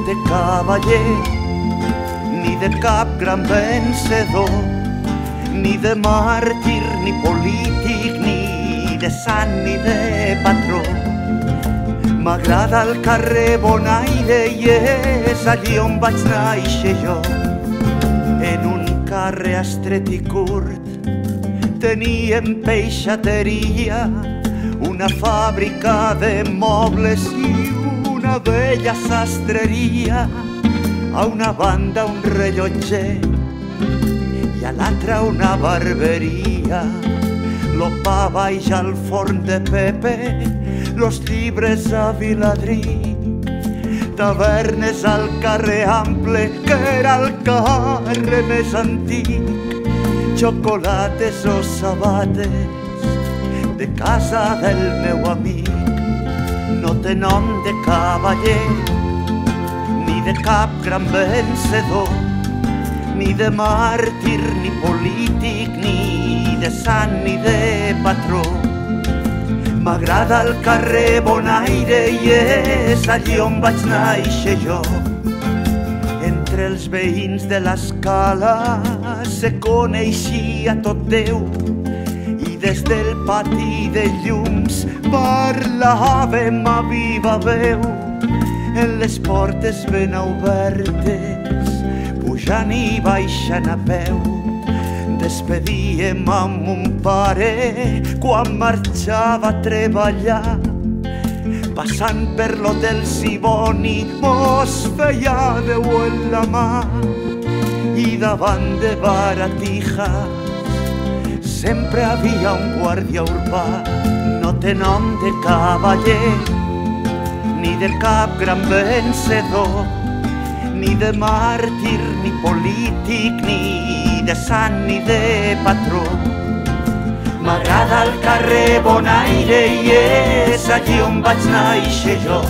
de cavaller, ni de cap gran vencedor, ni de màrtir, ni polític, ni de sant, ni de patró. M'agrada el carrer Bonaire i és allí on vaig nàixer jo. En un carrer estret i curt teníem peixateria, una fàbrica de mobles i una vella sastreria. A una banda un rellotger i a l'altra una barberia. Lo pa baix al forn de Pepe, los llibres a Viladrí, tavernes al carrer Ample, que era el carrer més antic, xocolates o sabates de casa del meu amic. No té nom de cavaller, ni de cap gran vencedor, ni de màrtir, ni polític, ni de sant, ni de patró. M'agrada el carrer Bonaire i és allí on vaig nàixer jo. Entre els veïns de l'Escala se coneixia tot Déu i des del pati de llums parlàvem a viva veu. En les portes ben obertes, pujant i baixant a peu, despedíem amb mon pare quan marxava a treballar. Passant per l'hotel Siboni mos feia Déu en la mà i davant de baratijas sempre havia un guàrdia urbà. No té nom de cavaller, ni de cap gran vencedor, ni de màrtir, ni polític, ni de sant, ni de patró. M'agrada el carrer Bonaire i és allí on vaig nàixer jo.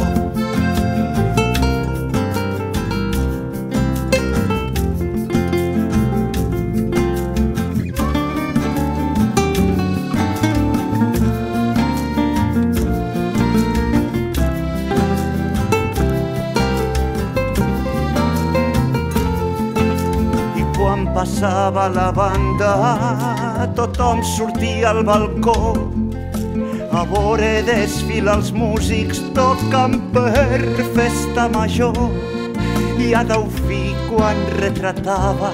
Quan passava la banda, tothom sortia al balcó a veure desfilar els músics tocant per festa major. I a Daufí, quan retratava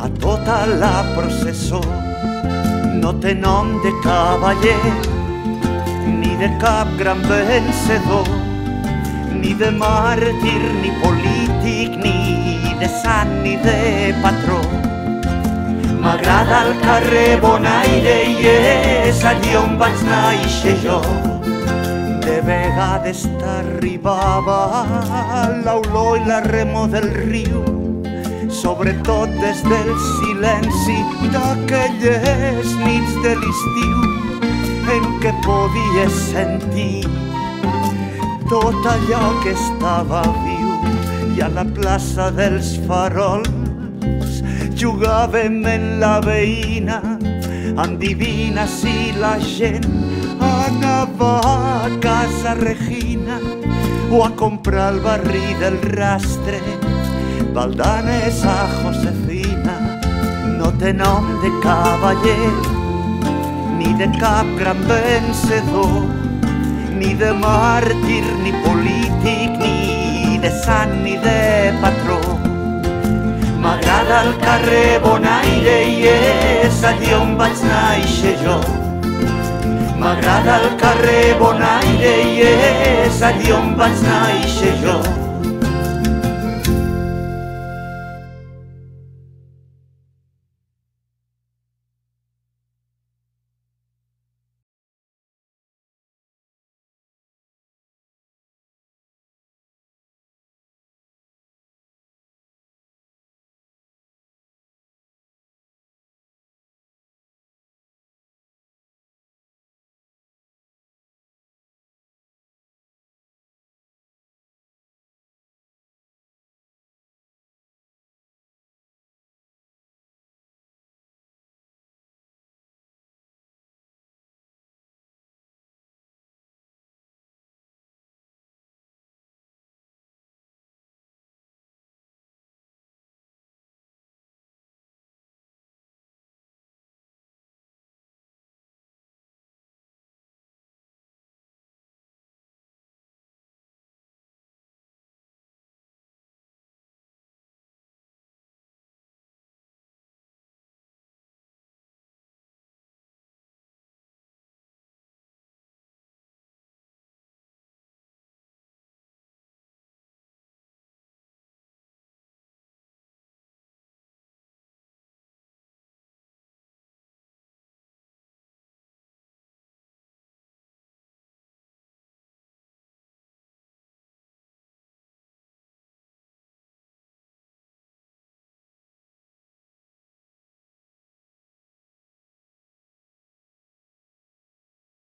a tota la processó, no té nom de cavaller, ni de cap gran vencedor, ni de màrtir, ni polític, ni de sant, ni de patró. M'agrada el carrer Bonaire i és allí on vaig nàixer jo. De vegades t'arribava l'olor i la remor del riu, sobretot des del silenci d'aquelles nits de l'estiu en què podies sentir tot allò que estava viu. I a la plaça dels Farols jugàvem en la veïna, endivina si la gent anava a casa Regina o a comprar al barri del Rastre baldanes a Josefina. No té nom de cavaller, ni de cap gran vencedor, ni de màrtir, ni polític, ni de sant, ni de patró. M'agrada el carrer Bonaire i és allí on vaig nàixer jo. M'agrada el carrer Bonaire i és allí on vaig nàixer jo.